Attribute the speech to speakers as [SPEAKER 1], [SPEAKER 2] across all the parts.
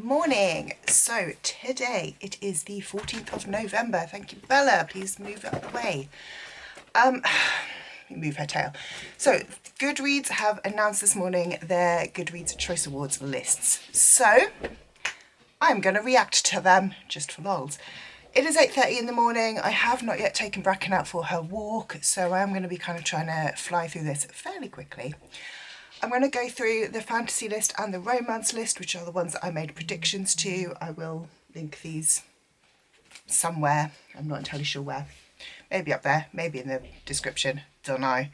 [SPEAKER 1] morning. So today it is the 14th of November. Thank you, Bella. Please move out of the way. Move her tail. So Goodreads have announced this morning their Goodreads Choice Awards lists. So I'm going to react to them just for lols. It is 8:30 in the morning. I have not yet taken Bracken out for her walk, so I'm going to be kind of trying to fly through this fairly quickly. I'm going to go through the fantasy list and the romance list, which are the ones that I made predictions to. I will link these somewhere. I'm not entirely sure where. Maybe up there, maybe in the description, don't know.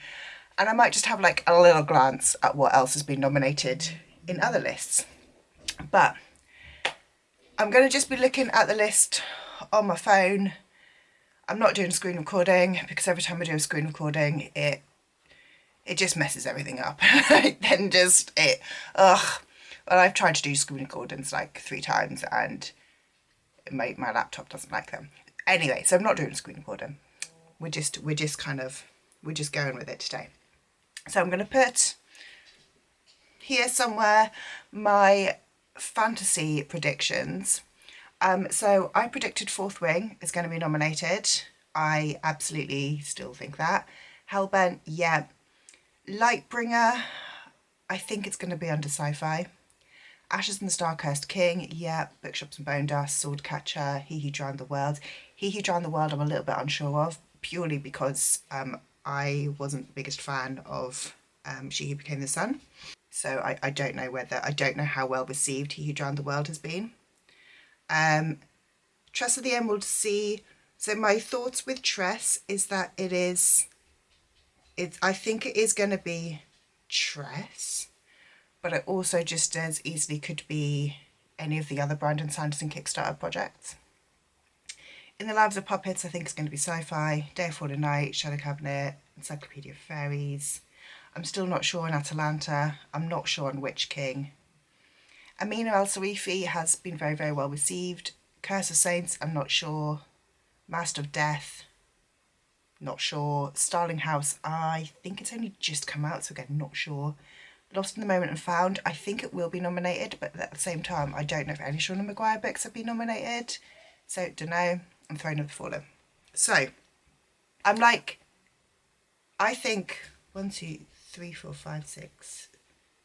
[SPEAKER 1] And I might just have like a little glance at what else has been nominated in other lists. But I'm going to just be looking at the list on my phone. I'm not doing a screen recording because every time I do a screen recording, it just messes everything up. Then just well, I've tried to do screen recordings like 3 times and my laptop doesn't like them. Anyway, so I'm not doing a screen recording. We're just going with it today. So I'm going to put here somewhere my fantasy predictions. So I predicted Fourth Wing is going to be nominated. I absolutely still think that. Hellbent, yeah. Lightbringer, I think it's going to be under sci-fi. Ashes and the Star-Cursed King, yeah. Bookshops and Bone Dust, Swordcatcher, He Who Drowned the World. He Who Drowned the World I'm a little bit unsure of, purely because I wasn't the biggest fan of She Who Became the Sun. So I don't know how well received He Who Drowned the World has been. Tress of the Emerald Sea. So my thoughts with Tress is that I think it is going to be Tress, but it also just as easily could be any of the other Brandon Sanderson Kickstarter projects. In the Lives of Puppets, I think it's going to be sci-fi. Day of Fallen Night, Shadow Cabinet, Encyclopedia of Fairies. I'm still not sure on Atalanta. I'm not sure on Witch King. Amina El-Sarifi has been very, very well received. Curse of Saints, I'm not sure. Master of Death, not sure. Starling House, I think it's only just come out, so again, not sure. Lost in the Moment and Found, I think it will be nominated, but at the same time, I don't know if any Shauna Maguire books have been nominated. So, don't know. I'm Throne of the Fallen. So, I'm like, I think 1, 2, 3, 4, 5, 6,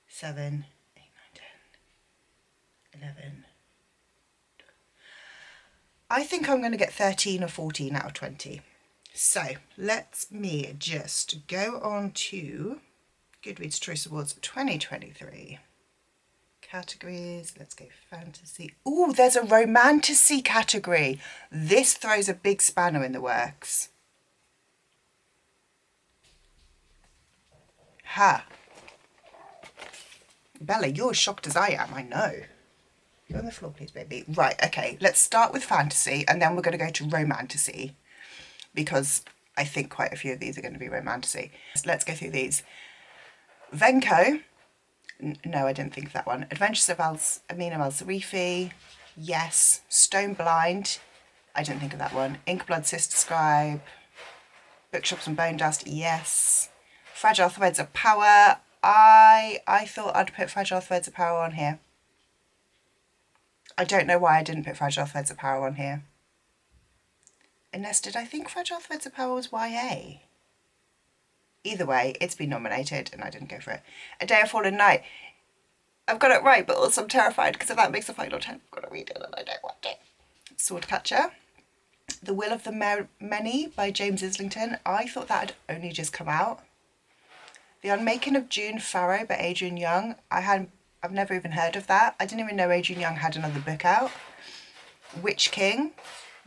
[SPEAKER 1] 7, 8, 9, 10, 11. I think I'm going to get 13 or 14 out of 20. So let me just go on to Goodreads Choice Awards 2023. Categories, let's go fantasy. Oh, there's a romantasy category. This throws a big spanner in the works. Ha. Bella, you're as shocked as I am, I know. Go on the floor, please, baby. Right, okay, let's start with fantasy and then we're going to go to romantasy because I think quite a few of these are going to be romantasy. So let's go through these. Venko. No, I didn't think of that one. Adventures of Amina El-Sarifi. Yes. Stone Blind. I didn't think of that one. Inkblood Sister Scribe. Bookshops and Bone Dust. Yes. Fragile Threads of Power. I thought I'd put Fragile Threads of Power on here. I don't know why I didn't put Fragile Threads of Power on here. Unless, did I think Fragile Threads of Power was YA? Either way, it's been nominated and I didn't go for it. A Day of Fallen Night. I've got it right, but also I'm terrified because if that makes the final 10, I've got to read it and I don't want it. Swordcatcher. The Will of the Many by James Islington. I thought that had only just come out. The Unmaking of June Farrow by Adrian Young. I've never even heard of that. I didn't even know Adrian Young had another book out. Witch King.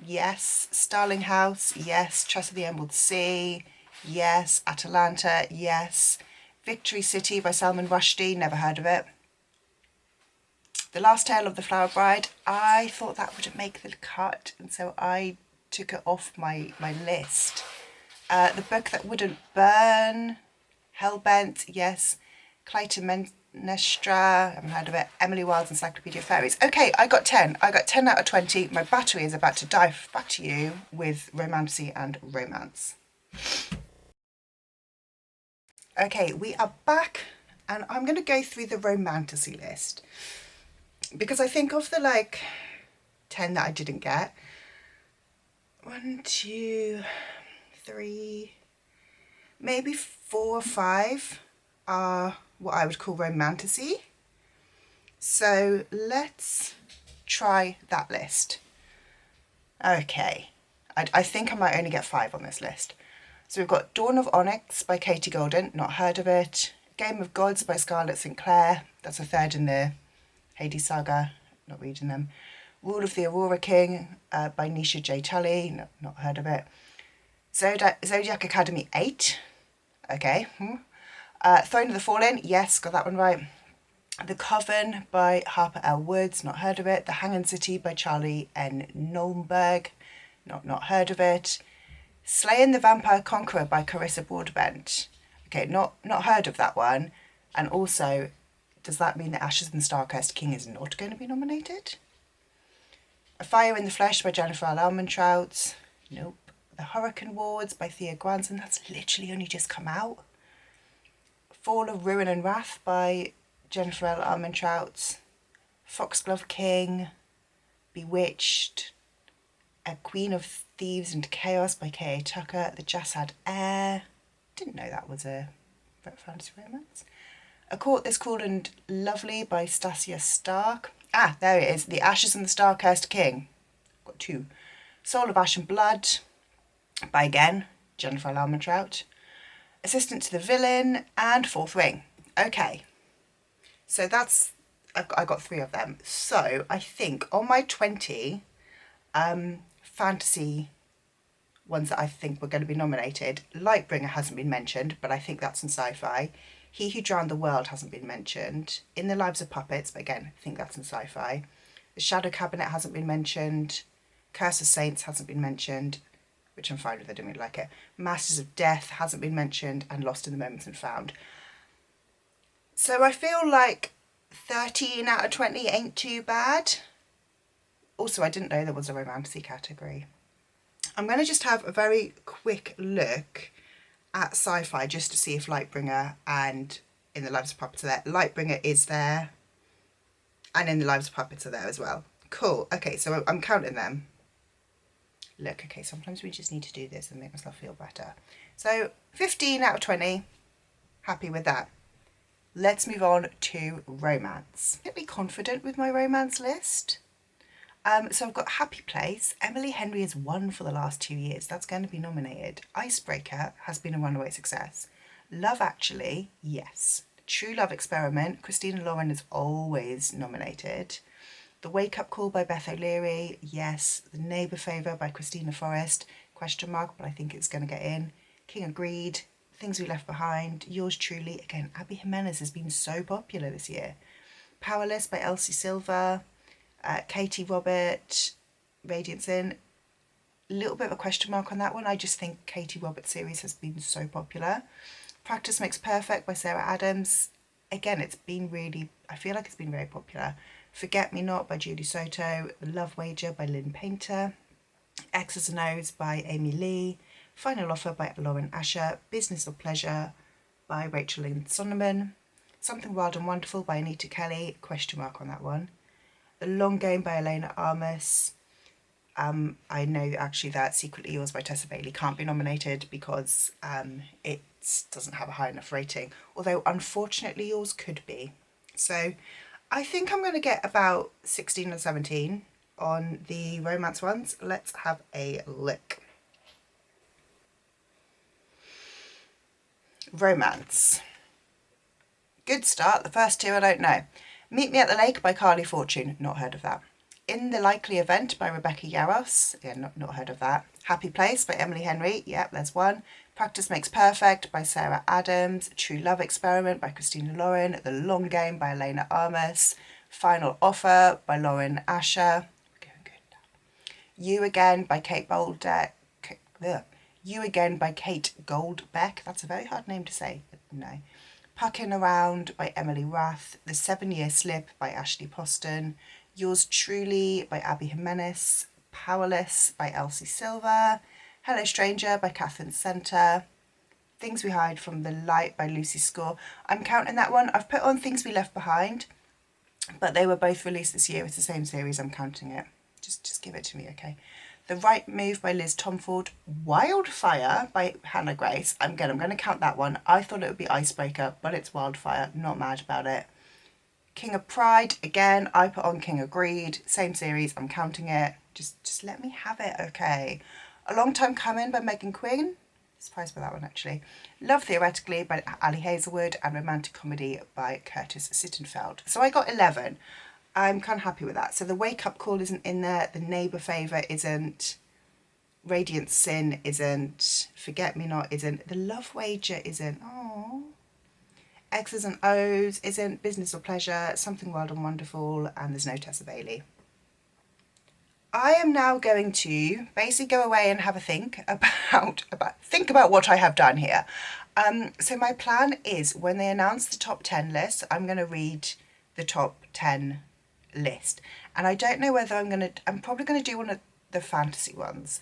[SPEAKER 1] Yes. Starling House. Yes. Tress of the Emerald Sea. Yes. Atalanta. Yes. Victory City by Salman Rushdie. Never heard of it. The Last Tale of the Flower Bride. I thought that wouldn't make the cut, and so I took it off my list. The Book That Wouldn't Burn. Hellbent. Yes. Clytemnestra. I haven't heard of it. Emily Wilde's Encyclopedia of Fairies. Okay, I got 10. I got 10 out of 20. My battery is about to die. Back to you with romantasy and romance. Okay, we are back and I'm going to go through the romantasy list. because I think of the like 10 that I didn't get, 1, 2, 3, maybe 4 or 5 are what I would call romantasy. So let's try that list. Okay, I think I might only get 5 on this list. So we've got Dawn of Onyx by Katie Golden, not heard of it. Game of Gods by Scarlett St. Clair, that's a third in the Hades saga, not reading them. Rule of the Aurora King by Nisha J. Tully, not heard of it. Zodiac Academy 8, okay. Throne of the Fallen, yes, got that one right. The Coven by Harper L. Woods, not heard of it. The Hanging City by Charlie N. Nolmberg, not heard of it. Slaying the Vampire Conqueror by Carissa Broadbent, okay, not heard of that one. And also, does that mean that Ashes and the Starcast King is not going to be nominated? A Fire in the Flesh by Jennifer L. Armentrout, nope. The Hurricane Wards by Thea Granson, that's literally only just come out. Fall of Ruin and Wrath by Jennifer L. Armentrout. Foxglove King, Bewitched, A Queen of Thieves and Chaos by K.A. Tucker. The Jassad Air, didn't know that was a fantasy romance. A Court This Cool and Lovely by Stasia Stark. Ah, there it is. The Ashes and the Star-Cursed King. Got 2. Soul of Ash and Blood by, again, Jennifer L. Armentrout. Assistant to the Villain and Fourth Ring. Okay, so that's, I got 3 of them. So I think on my 20 fantasy ones that I think were going to be nominated, Lightbringer hasn't been mentioned, but I think that's in sci-fi. He Who Drowned the World hasn't been mentioned. In the Lives of Puppets, but again, I think that's in sci-fi. The Shadow Cabinet hasn't been mentioned. Curse of Saints hasn't been mentioned, which I'm fine with, I don't really like it. Masters of Death hasn't been mentioned, and Lost in the Moments and Found. So I feel like 13 out of 20 ain't too bad. Also, I didn't know there was a romantasy category. I'm going to just have a very quick look at sci-fi just to see if Lightbringer and In the Lives of Puppets are there. Lightbringer is there, and In the Lives of Puppets are there as well. Cool. Okay, so I'm counting them. Look, okay, sometimes we just need to do this and make myself feel better. So 15 out of 20, happy with that. Let's move on to romance. I'm pretty confident with my romance list. So I've got Happy Place. Emily Henry has won for the last 2 years. That's going to be nominated. Icebreaker has been a runaway success. Love Actually, yes. True Love Experiment, Christina Lauren is always nominated. The Wake Up Call by Beth O'Leary, yes. The Neighbour Favour by Christina Forrest, question mark, but I think it's going to get in. King of Greed, Things We Left Behind, Yours Truly, again, Abby Jimenez has been so popular this year. Powerless by Elsie Silver, Katie Robert, Radiance In. A little bit of a question mark on that one. I just think Katie Roberts' series has been so popular. Practice Makes Perfect by Sarah Adams. Again, it's been really, I feel like it's been very popular. Forget Me Not by Julie Soto. The Love Wager by Lynn Painter. X's and O's by Amy Lee. Final Offer by Lauren Asher. Business or Pleasure by Rachel Lynn Sonneman. Something Wild and Wonderful by Anita Kelly. Question mark on that one. The Long Game by Elena Armas. I know actually that Secretly Yours by Tessa Bailey can't be nominated because it doesn't have a high enough rating. Although unfortunately yours could be. So I think I'm going to get about 16 or 17 on the romance ones. Let's have a look. Romance. Good start. The first 2 I don't know. Meet Me at the Lake by Carly Fortune. Not heard of that. In the Likely Event by Rebecca Yaros. Yeah, not heard of that. Happy Place by Emily Henry. Yep, there's one. Practice Makes Perfect by Sarah Adams. True Love Experiment by Christina Lauren. The Long Game by Elena Armas. Final Offer by Lauren Asher. We're going good now. You Again by Kate Boldeck. You Again by Kate Goldbeck. That's a very hard name to say, but no. Pucking Around by Emily Rath. The 7-Year Slip by Ashley Poston. Yours Truly by Abby Jimenez. Powerless by Elsie Silver. Hello Stranger by Catherine Centre. Things We Hide from the Light by Lucy Score. I'm counting that one. I've put on Things We Left Behind but they were both released this year. It's the same series, I'm counting it. Just give it to me, okay. The Right Move by Liz Tomford, Wildfire by Hannah Grace. I'm going to count that one. I thought it would be Icebreaker, but it's Wildfire. Not mad about it. King of Pride, again, I put on King of Greed. Same series, I'm counting it. Just let me have it, okay. A Long Time Coming by Megan Quinn. Surprised by that one, actually. Love Theoretically by Ali Hazelwood and Romantic Comedy by Curtis Sittenfeld. So I got 11. I'm kind of happy with that. So The Wake Up Call isn't in there. The Neighbour Favour isn't. Radiant Sin isn't. Forget Me Not isn't. The Love Wager isn't. Oh. X's and O's isn't. Business or Pleasure, Something Wild and Wonderful, and there's no Tessa Bailey. I am now going to basically go away and have a think about what I have done here. So my plan is when they announce the top 10 list, I'm going to read the top 10 list. And I don't know whether I'm probably going to do one of the fantasy ones.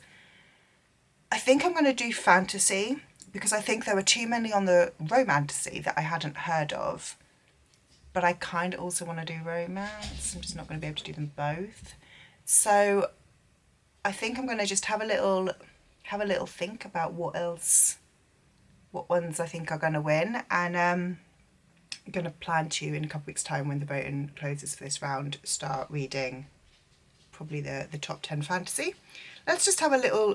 [SPEAKER 1] I think I'm going to do fantasy because I think there were too many on the romantasy that I hadn't heard of. But I kind of also want to do romance. I'm just not going to be able to do them both. So I think I'm going to just have a little think about what ones I think are going to win, and I'm going to plan to, in a couple of weeks' time when the voting closes for this round, start reading probably the top 10 fantasy. Let's just have a little.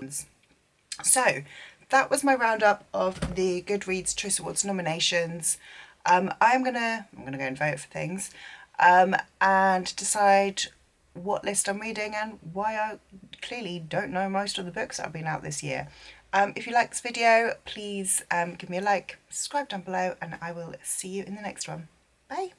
[SPEAKER 1] So that was my roundup of the Goodreads Choice Awards nominations. I'm gonna go and vote for things, and decide what list I'm reading and why I clearly don't know most of the books that have been out this year. If you like this video, please give me a like, subscribe down below, and I will see you in the next one. Bye.